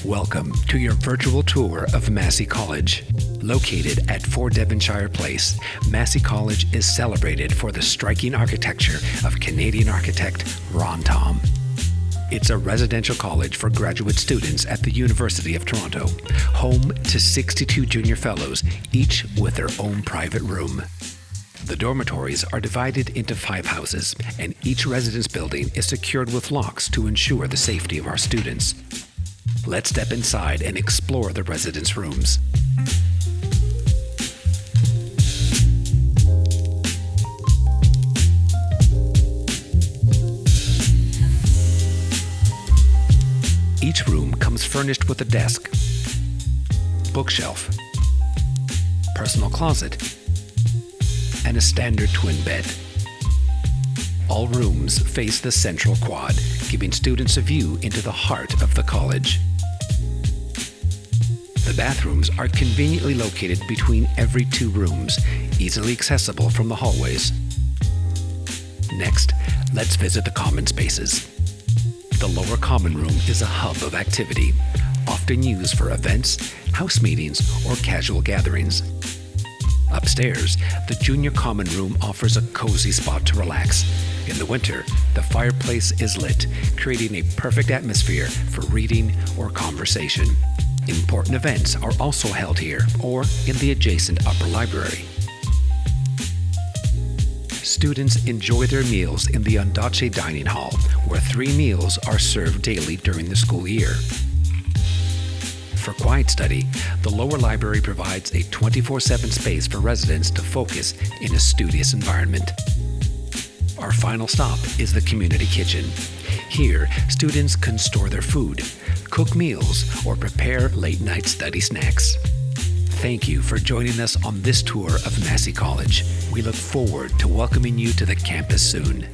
Welcome to your virtual tour of Massey College. Located at 4 Devonshire Place, Massey College is celebrated for the striking architecture of Canadian architect Ron Thom. It's a residential college for graduate students at the University of Toronto, home to 62 junior fellows, each with their own private room. The dormitories are divided into 5 houses, and each residence building is secured with locks to ensure the safety of our students. Let's step inside and explore the residence rooms. Each room comes furnished with a desk, bookshelf, personal closet, and a standard twin bed. All rooms face the central quad, giving students a view into the heart of the college. The bathrooms are conveniently located between every 2 rooms, easily accessible from the hallways. Next, let's visit the common spaces. The lower common room is a hub of activity, often used for events, house meetings, or casual gatherings. Upstairs, the junior common room offers a cozy spot to relax. In the winter, the fireplace is lit, creating a perfect atmosphere for reading or conversation. Important events are also held here or in the adjacent upper library. Students enjoy their meals in the Ondaatje Dining Hall, where 3 meals are served daily during the school year. For quiet study, the lower library provides a 24/7 space for residents to focus in a studious environment. Our final stop is the community kitchen. Here, students can store their food, cook meals, or prepare late-night study snacks. Thank you for joining us on this tour of Massey College. We look forward to welcoming you to the campus soon.